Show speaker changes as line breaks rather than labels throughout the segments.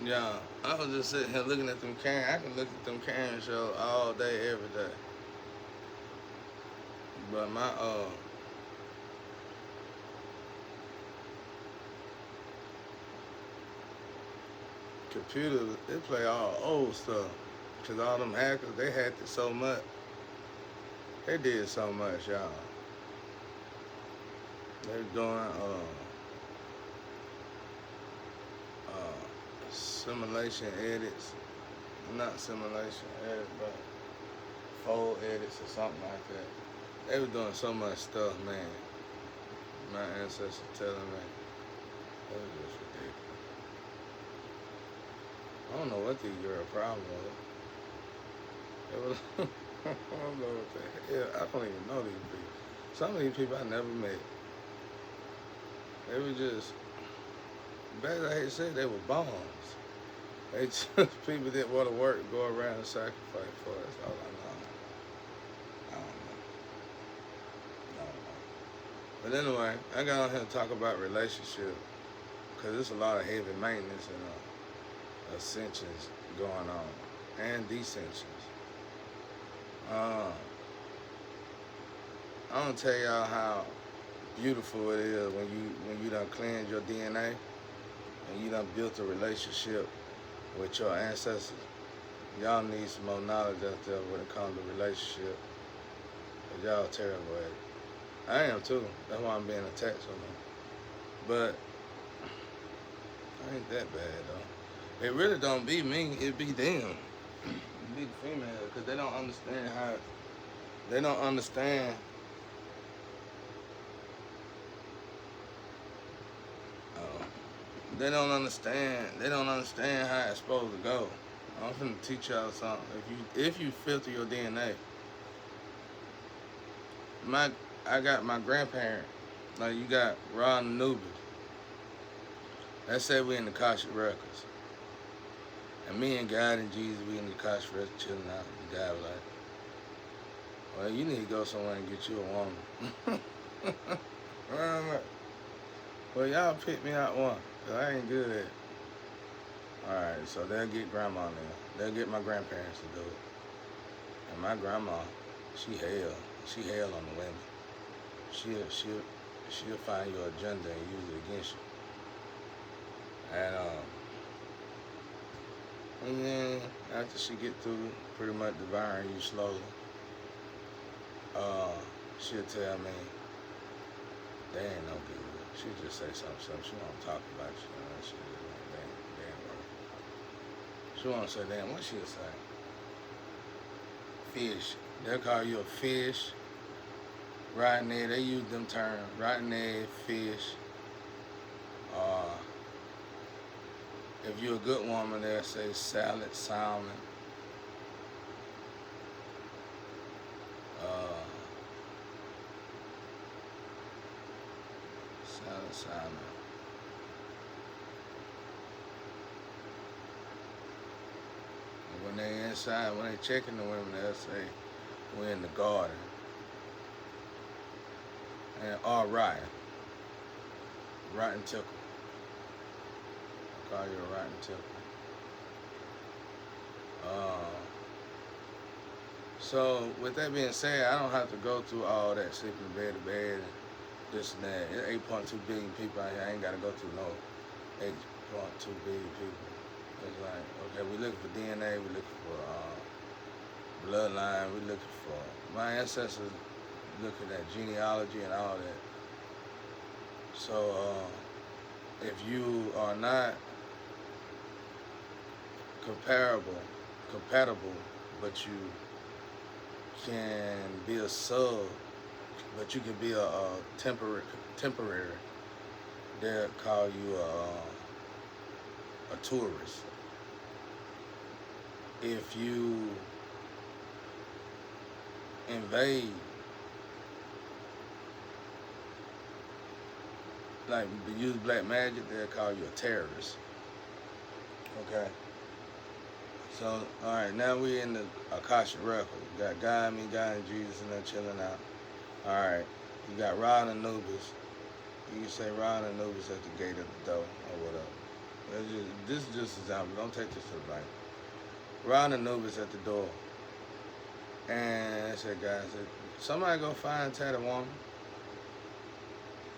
Yeah, I was just sitting here looking at them Karen. I can look at them Karen shows all day, every day. But my computer, they play all old stuff. Cause all them hackers, they hacked it so much. They did so much, y'all. They're doing simulation edits, not simulation edits, but fold edits or something like that. They were doing so much stuff, man. My ancestors telling me it was just ridiculous. I don't know what these girls' problem was. It was I don't know what the hell. I don't even know these people. Some of these people I never met. They were just, bad as I hate to say, they were bombs. They just people that want to work go around and sacrifice for us. All I know. I don't know. I don't know. But anyway, I got on here to talk about relationship because there's a lot of heavy maintenance and ascensions going on and descensions. Uh, I'm gonna tell y'all how beautiful it is when you done cleanse your DNA and you done built a relationship with your ancestors. Y'all need some more knowledge out there when it comes to relationship. Cause y'all terrible at it. I am too. That's why I'm being attacked so much. But I ain't that bad though. It really don't be me. It be them. It be the female because they don't understand how. They don't understand. Uh, they don't understand. They don't understand how it's supposed to go. I'm finna teach y'all something. If you filter your DNA, my I got my grandparent. Like you got Ron Anubis. Let's say we in the Akashic Records. And me and God and Jesus, we in the Akashic Records chilling out. The guy was like, well, you need to go somewhere and get you a woman. I'm like, well, y'all pick me out one. Cause I ain't good at it. Alright, so they'll get grandma now. They'll get my grandparents to do it. And my grandma, she hell. She hell on the women. She'll find your agenda and use it against you. And then after she get through pretty much devouring you slowly, uh, she'll tell me they ain't no good. She'll just say something. She won't talk about you. She just like, they ain't worth it. She won't say, damn, what she'll say? Fish. They'll call you a fish. Rotten egg, they use them terms. Rotten egg, fish. Uh, if you're a good woman, they'll say salad, salmon. Uh, salad, salmon. And when they inside, when they checking the women, they'll say, we're in the garden. And rotten. Rotten tickle. I'll call you a rotten tickle. So with that being said, I don't have to go through all that sleeping bed to bed and this and that. It's 8.2 billion people out here. I ain't got to go through no 8.2 billion people. It's like, okay, we looking for DNA, we looking for bloodline, we looking for my ancestors, looking at genealogy and all that. So if you are not compatible, but you can be a sub, but you can be a temporary. They'll call you a tourist. If you invade, like use black magic, they'll call you a terrorist. Okay. So, all right, now we in the Akashic Record. You got God, me, God, and Jesus, and they're chilling out. All right, you got Ra and Anubis. You can say Ra and Anubis at the gate of the door or whatever. This is just an example. Don't take this to the bank. Ron Anubis at the door. And I said, guys, somebody go find Tatted Woman.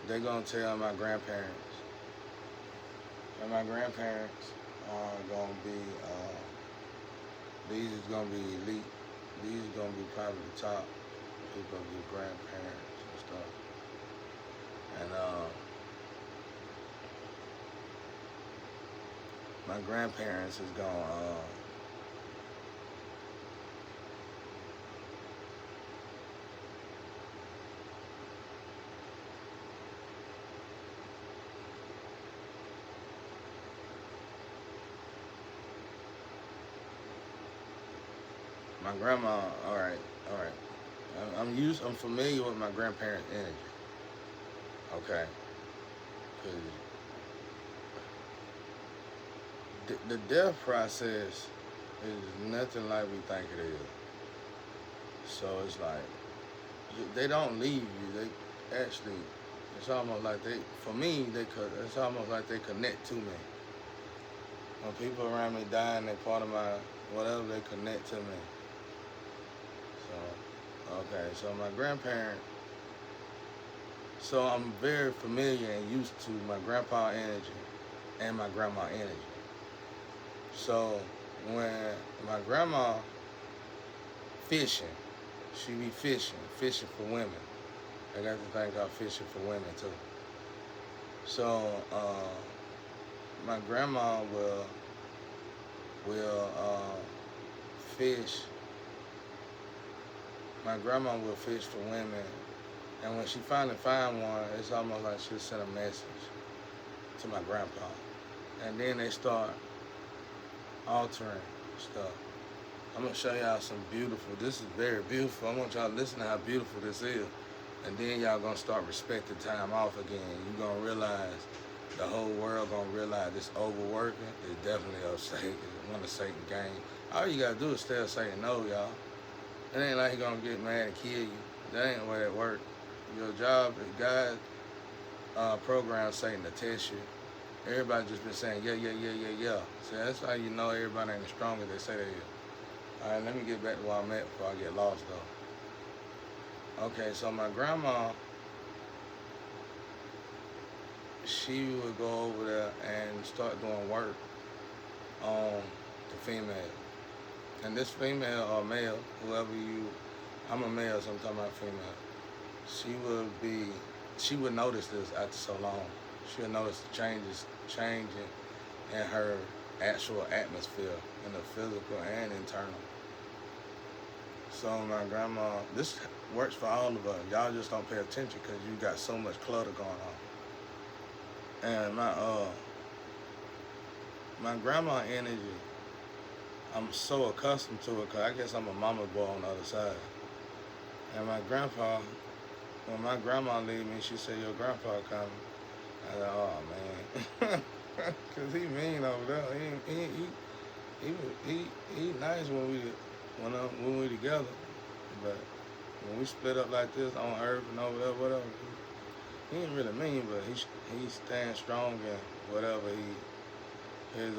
They're going to tell my grandparents. And my grandparents are going to be, these is going to be elite. These are going to be probably the top people of your grandparents and stuff. And my grandparents is going to, my grandma, all right. I'm familiar with my grandparents' energy. Okay, because the death process is nothing like we think it is. So it's like they don't leave you. They actually, it's almost like for me, it's almost like they connect to me. When people around me die and they're part of my whatever, they connect to me. So, okay, so my grandparent, so I'm very familiar and used to my grandpa energy and my grandma energy. So when my grandma fishing, she be fishing for women. I got the thing called fishing for women too. So my grandma will fish. My grandma will fish for women, and when she finally find one, it's almost like she'll send a message to my grandpa, and then they start altering stuff. I'm gonna show y'all some beautiful. This is very beautiful. I want y'all to listen to how beautiful this is, and then y'all gonna start respecting time off again. You gonna realize the whole world gonna realize this overworking is definitely of Satan. It's one of Satan's game. All you gotta do is tell Satan no, y'all. It ain't like he gonna get mad and kill you. That ain't the way it works. Your job, God program Satan to test you. Everybody just been saying, yeah. So that's how you know everybody ain't as strong as they say they is. All right, let me get back to where I'm at before I get lost, though. Okay, so my grandma, she would go over there and start doing work on the female. And this female or male, whoever I'm a male, so I'm talking about female. She would notice this after so long. She would notice the changes changing in her actual atmosphere, in the physical and internal. So my grandma, this works for all of us. Y'all just don't pay attention because you got so much clutter going on. And my grandma energy, I'm so accustomed to it because I guess I'm a mama boy on the other side. And my grandpa, when my grandma leave me, she said, your grandpa coming. I said, oh man. Because he mean over there. He nice when we together. But when we split up like this on earth and over there, whatever, he ain't really mean, but he stands strong in whatever his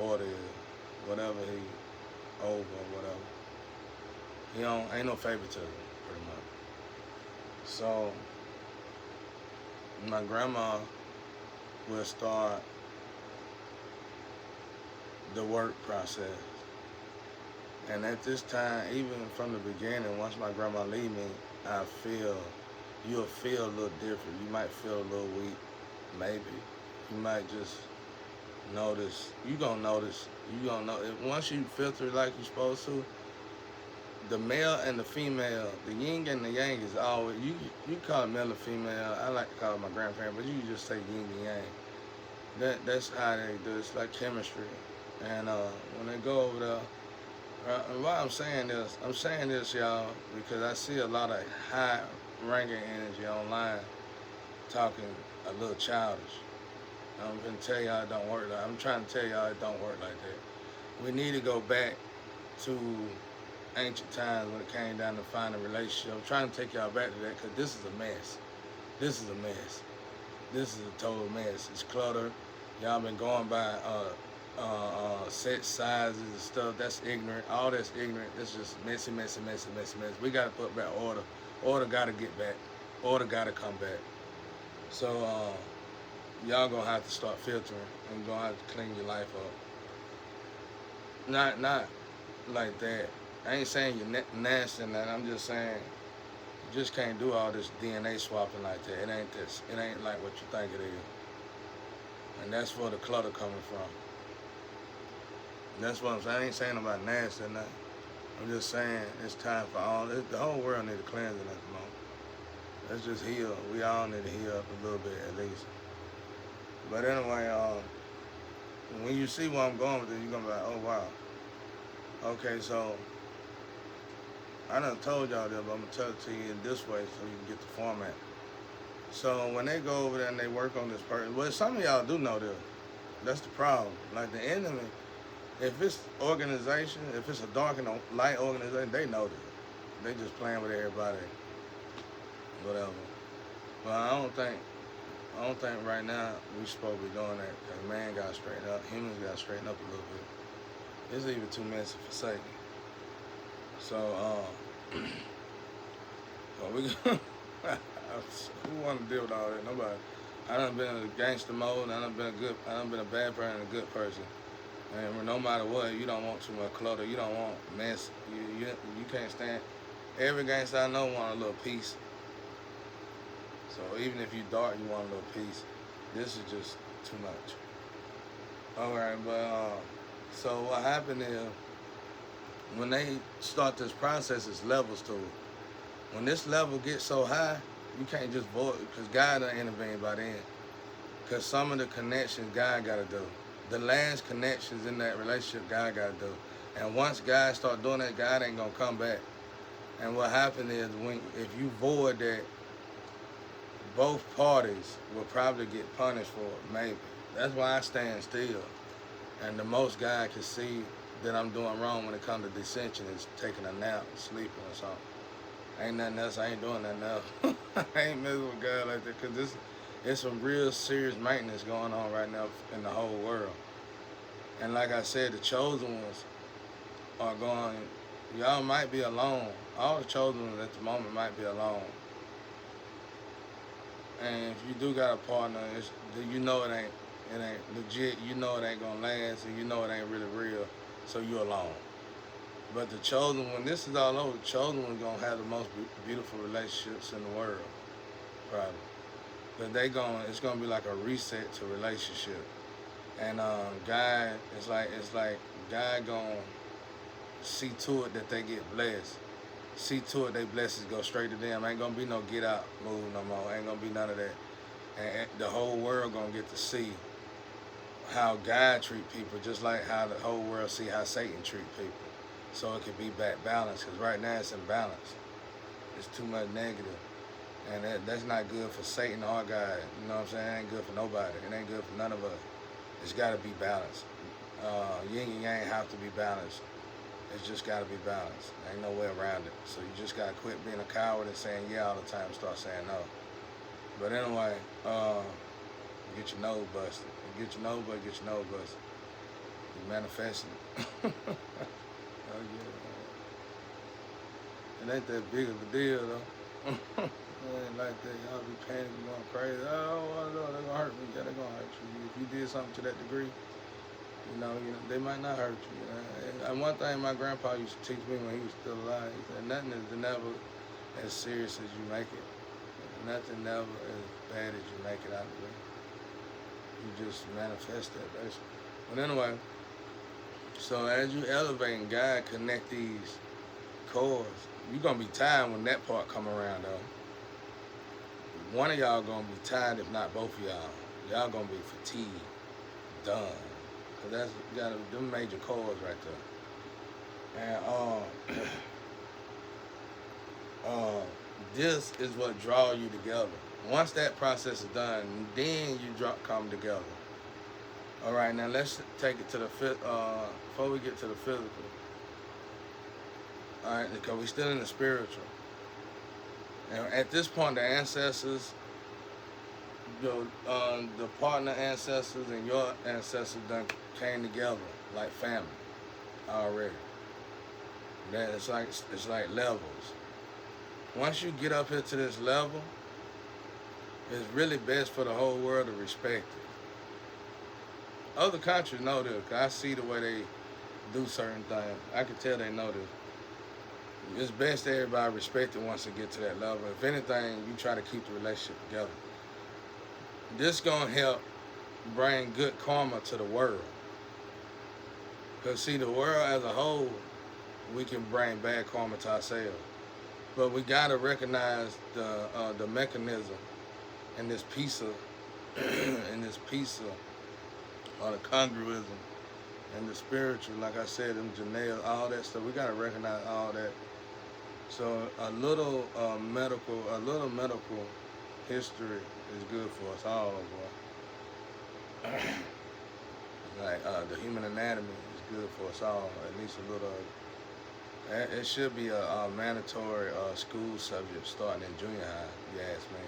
order is. Whatever he over or whatever. Ain't no favoritism, pretty much. So my grandma will start the work process. And at this time, even from the beginning, once my grandma leave me, you'll feel a little different. You might feel a little weak, maybe. You might just notice, you gonna know, once you filter it like you're supposed to, the male and the female, the yin and the yang is always, you call it male or female, I like to call it my grandparent, but you just say yin and yang. That's how they do it. It's like chemistry. And when they go over there, and why I'm saying this, y'all, because I see a lot of high-ranking energy online talking a little childish. I'm gonna tell y'all it don't work like that. I'm trying to tell y'all it don't work like that. We need to go back to ancient times when it came down to finding a relationship. I'm trying to take y'all back to that because this is a mess. This is a mess. This is a total mess. It's clutter. Y'all been going by set sizes and stuff. That's ignorant. All that's ignorant. It's just messy, messy, messy, messy, messy. We gotta put back order. Order gotta get back. Order gotta come back. So y'all gonna have to start filtering and gonna have to clean your life up. Not like that. I ain't saying you're nasty and that. I'm just saying you just can't do all this DNA swapping like that. It ain't this. It ain't like what you think it is. And that's where the clutter coming from. That's what I'm saying. I ain't saying about nasty or nothing. I'm just saying it's time for all this. The whole world need a cleansing at the moment. Let's just heal. We all need to heal up a little bit at least. But anyway, when you see where I'm going with it, you're gonna be like, oh wow. Okay, so I done told y'all this, but I'm gonna tell it to you in this way so you can get the format. So when they go over there and they work on this person, well, some of y'all do know this. That's the problem. Like the enemy, if it's organization, if it's a dark and a light organization, they know this. They just playing with everybody, whatever. But I don't think right now we supposed to be doing that. Cause man got to straighten up, humans got to straighten up a little bit. It's even too messy for Satan. So, well, we who want to deal with all that? Nobody. I done been in a gangster mode. I done been a bad person and a good person. And no matter what, you don't want too much clutter. You don't want mess. You can't stand. Every gangster I know want a little peace. So even if you dark, you want a little peace. This is just too much. All right, but so what happened is when they start this process, it's levels to it. When this level gets so high, you can't just vote because God done intervened by then. Because some of the connections God got to do. The last connections in that relationship God got to do. And once God start doing that, God ain't going to come back. And what happened is if you void that, both parties will probably get punished for it, maybe. That's why I stand still. And the most God can see that I'm doing wrong when it comes to dissension is taking a nap, sleeping or something. Ain't nothing else. I ain't doing nothing else. I ain't messing with God like that because it's some real serious maintenance going on right now in the whole world. And like I said, the chosen ones are going, y'all might be alone. All the chosen ones at the moment might be alone. And if you do got a partner, you know it ain't legit. You know it ain't gonna last, and you know it ain't really real. So you're alone. But the chosen one, this is all over. The chosen one's gonna have the most beautiful relationships in the world, probably. But it's gonna be like a reset to relationship. And God, it's like God gonna see to it that they get blessed. See to it they blessings go straight to them. Ain't gonna be no get out move no more. Ain't gonna be none of that. And the whole world gonna get to see how God treat people, just like how the whole world see how Satan treat people. So it could be back balanced. Because right now it's imbalanced. It's too much negative. And that's not good for Satan or God. You know what I'm saying? It ain't good for nobody. It ain't good for none of us. It's gotta be balanced. Yin and yang have to be balanced. It's just got to be balanced. Ain't no way around it. So you just got to quit being a coward and saying yeah all the time and start saying no. But anyway, get your nose busted. Get your nose busted, get your nose busted. You manifesting it. Oh, yeah. It ain't that big of a deal, though. It ain't like that. Y'all be panicking, going crazy. Oh, no, they're going to hurt me. Yeah, they're going to hurt you. If you did something to that degree, you know, they might not hurt you. And one thing my grandpa used to teach me when he was still alive, he said, nothing is never as serious as you make it. Nothing never as bad as you make it out to be. You just manifest that, basically. But anyway, so as you elevate and God connect these cords, you're going to be tired when that part come around, though. One of y'all going to be tired, if not both of y'all. Y'all going to be fatigued, done. Because you got them major chords right there. And this is what draw you together. Once that process is done, then you come together. All right, now let's take it to the before we get to the physical. All right, because we're still in the spiritual. And at this point, the ancestors, the partner ancestors and your ancestors done came together like family already. That it's like levels. Once you get up here to this level, it's really best for the whole world to respect it. Other countries know this. 'Cause I see the way they do certain things. I can tell they know this. It's best that everybody respect it once they get to that level. If anything, you try to keep the relationship together. This gonna help bring good karma to the world. Cause see, the world as a whole, we can bring bad karma to ourselves. But we gotta recognize the mechanism and this piece of and this piece of the congruism and the spiritual. Like I said, them Janelle, all that stuff. We gotta recognize all that. So a little medical history is good for us all, boy. Like the human anatomy is good for us all. At least a little. It should be a mandatory school subject starting in junior high, if you ask me.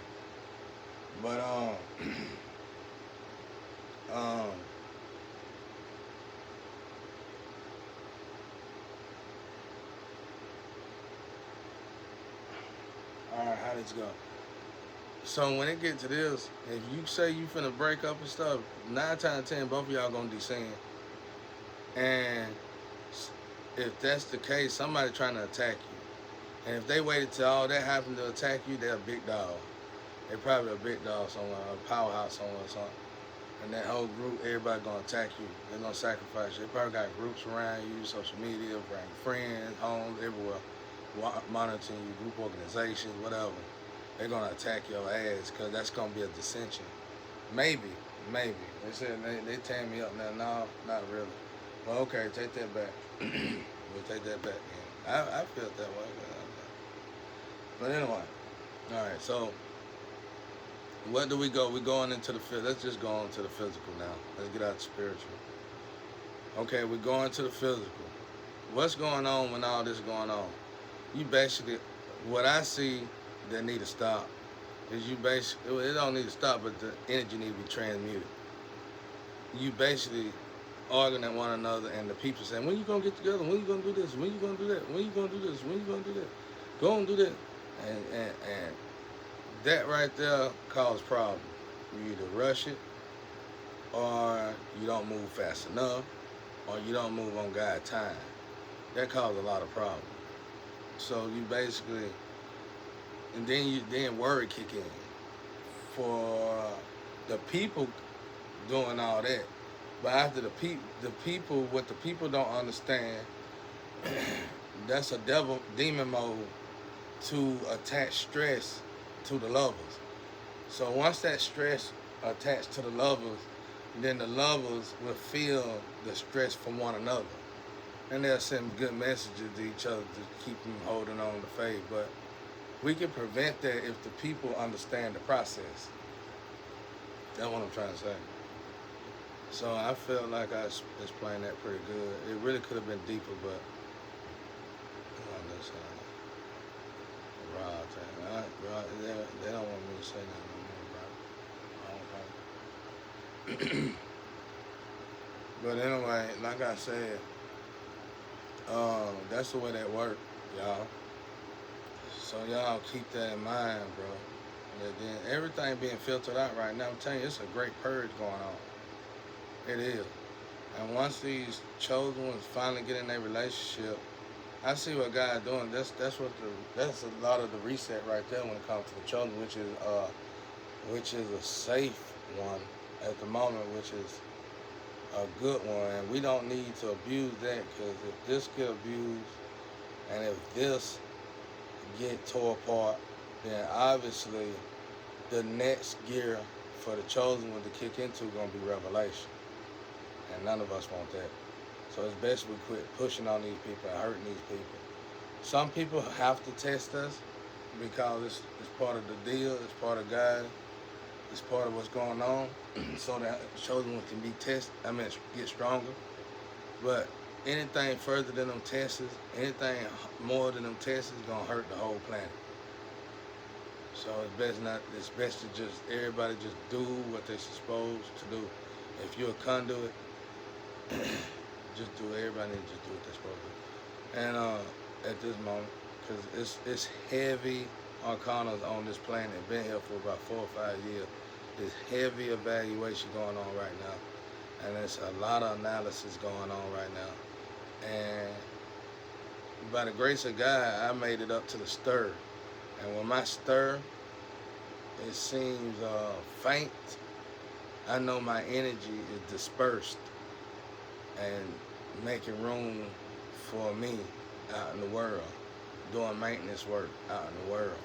But all right, how this go? So when it get to this, if you say you finna break up and stuff, 9 times 10, both of y'all gonna descend. And if that's the case, somebody trying to attack you. And if they waited till all that happened to attack you, they're a big dog. They're probably a big dog somewhere, a powerhouse somewhere or something. And that whole group, everybody gonna attack you. They're gonna sacrifice you. They probably got groups around you, social media, friends, homes, everywhere, monitoring you, group organizations, whatever. They're gonna attack your ass because that's gonna be a dissension. Maybe. They said they tearing me up now. No, not really. Well, okay, take that back. We'll take that back. Man. I felt that way. But anyway, all right. So, what do we go? We're going into the physical. Let's just go on to the physical now. Let's get out the spiritual. Okay, we're going to the physical. What's going on when all this is going on? You basically, what I see that need to stop is you basically, it don't need to stop, but the energy need to be transmuted. You basically arguing at one another, and the people saying, when you gonna get together? When you gonna do this? When you gonna do that? When you gonna do this? When you gonna do that? Go and do that. And that right there causes problems. You either rush it, or you don't move fast enough, or you don't move on God's time. That causes a lot of problems. So you basically, and then worry kick in for the people doing all that. But after the people, what the people don't understand, that's a demon mode to attach stress to the lovers. So once that stress attached to the lovers, then the lovers will feel the stress from one another. And they'll send good messages to each other to keep them holding on to faith. But we can prevent that if the people understand the process. That's what I'm trying to say. So I felt like I explained that pretty good. It really could have been deeper, but on this they don't want me to say nothing no more about it. I don't think. But anyway, like I said, that's the way that works, y'all. So y'all keep that in mind, bro. And then everything being filtered out right now, I'm telling you, it's a great purge going on. It is. And once these chosen ones finally get in their relationship, I see what God doing. That's a lot of the reset right there when it comes to the chosen, which is a safe one at the moment, which is a good one. And we don't need to abuse that, because if this get abused and if this get tore apart, then obviously the next gear for the chosen one to kick into is gonna be revelation. And none of us want that. So it's best we quit pushing on these people and hurting these people. Some people have to test us because it's part of the deal, it's part of God, it's part of what's going on, so that chosen one can be tested, get stronger. But anything further than them tests, anything more than them tests is gonna hurt the whole planet. So it's best to just, everybody just do what they're supposed to do. If you're a conduit, just do, everybody needs to just do what they're supposed to do. And at this moment, because it's heavy arcanas on this planet, been here for about 4 or 5 years. There's heavy evaluation going on right now. And there's a lot of analysis going on right now. And by the grace of God, I made it up to the stir. And when my stir, it seems faint, I know my energy is dispersed and making room for me out in the world, doing maintenance work out in the world.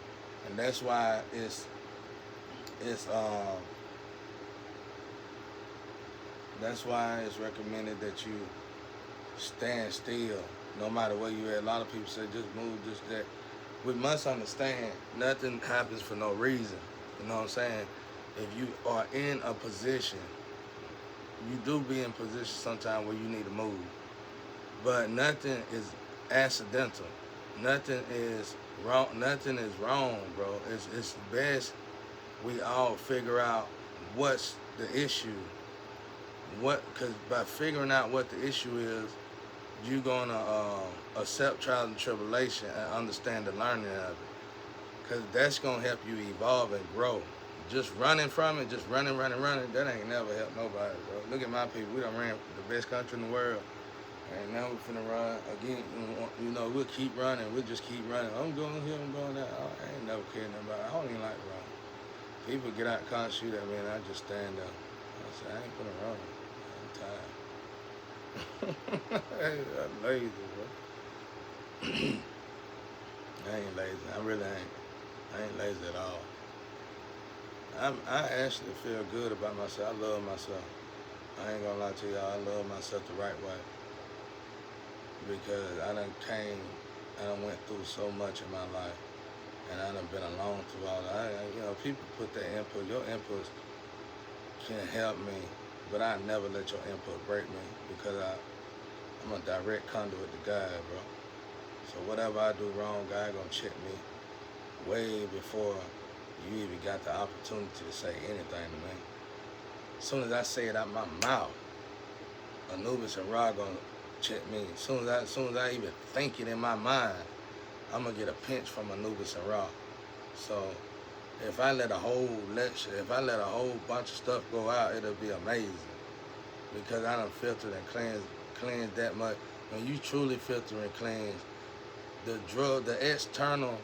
And that's why that's why it's recommended that you stand still no matter where you're at. A lot of people say just move, just that. We must understand nothing happens for no reason. You know what I'm saying? If you are in a position, you do be in position sometimes where you need to move. But nothing is accidental. Nothing is wrong. Nothing is wrong, bro. It's best we all figure out what's the issue. Because by figuring out what the issue is, you're gonna accept trials and tribulation and understand the learning of it. Because that's gonna help you evolve and grow. Just running from it, just running, that ain't never helped nobody, bro. Look at my people. We done ran the best country in the world. And now we're finna run again. You know, we'll keep running. We'll just keep running. I'm going here, I'm going there. I ain't never cared nothing about it. I don't even like to run. People get out and can't shoot at me, and I just stand up. I say, I ain't gonna run. I'm tired. I'm lazy, bro. I ain't lazy. I really ain't. I ain't lazy at all. I actually feel good about myself. I love myself. I ain't gonna lie to y'all. I love myself the right way. Because I done went through so much in my life, and I done been alone through all that. You know, people put their input. Your inputs can help me, but I never let your input break me because I'm a direct conduit to God, bro. So whatever I do wrong, God gonna check me way before you even got the opportunity to say anything to me. As soon as I say it out my mouth, Anubis and Ra gonna check me. As soon as I even think it in my mind, I'm gonna get a pinch from Anubis and Ra. So if I let a whole lecture, if I let a whole bunch of stuff go out, it'll be amazing. Because I done filtered and cleansed that much. When you truly filter and cleanse, the external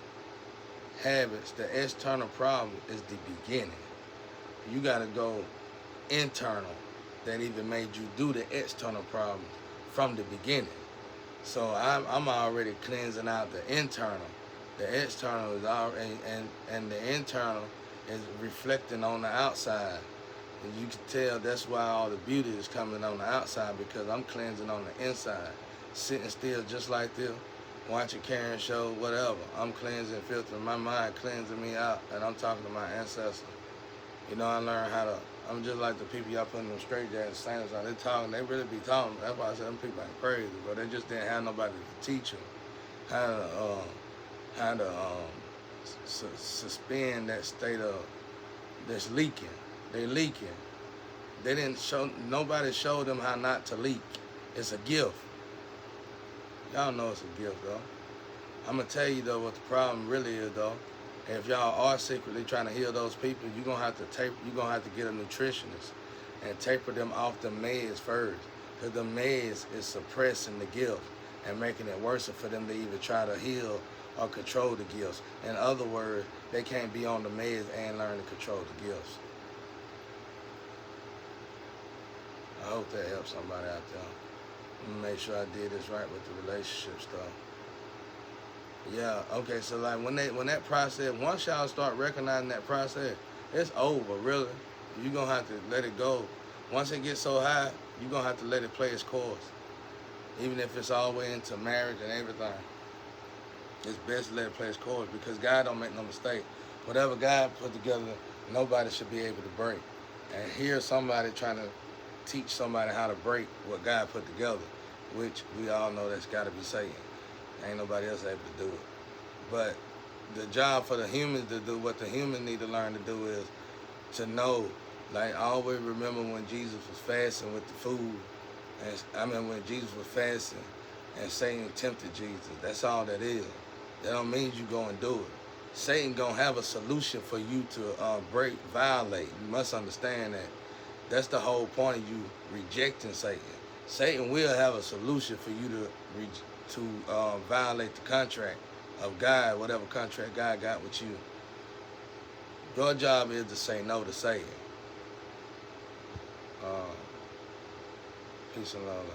habits, the external problem is the beginning. You gotta go internal that even made you do the external problem from the beginning. So I'm already cleansing out the internal. The external is already, and the internal is reflecting on the outside. And you can tell that's why all the beauty is coming on the outside, because I'm cleansing on the inside. Sitting still just like this, watching Karen show, whatever. I'm cleansing, filtering my mind, cleansing me out, and I'm talking to my ancestors. You know, I learned how to, I'm just like the people y'all putting them straight jazz singers on. They talking, they really be talking. That's why I said them people ain't crazy, but they just didn't have nobody to teach them how to suspend that state of that's leaking. They leaking. They didn't show, nobody showed them how not to leak. It's a gift. Y'all know it's a gift, though. I'm gonna tell you though what the problem really is, though. If y'all are secretly trying to heal those people, you're gonna have to get a nutritionist and taper them off the meds first. Because the meds is suppressing the gift and making it worse for them to even try to heal or control the gifts. In other words, they can't be on the meds and learn to control the gifts. I hope that helps somebody out there. I'm gonna make sure I did this right with the relationship stuff. Yeah, okay, so like when that process, once y'all start recognizing that process, it's over, really. You're gonna have to let it go. Once it gets so high, you're gonna have to let it play its course. Even if it's all the way into marriage and everything. It's best to let it play its course, because God don't make no mistake. Whatever God put together, nobody should be able to break. And here's somebody trying to teach somebody how to break what God put together, which we all know that's gotta be Satan. Ain't nobody else able to do it. But the job for the humans to do, what the humans need to learn to do is to know, like, I always remember when Jesus was fasting with the food, and I mean when Jesus was fasting and Satan tempted Jesus. That's all that is. That don't mean you go and do it. Satan gonna have a solution for you to violate. You must understand that. That's the whole point of you rejecting Satan. Satan will have a solution for you to violate the contract of God, whatever contract God got with you. Your job is to say no to Satan. Peace and love.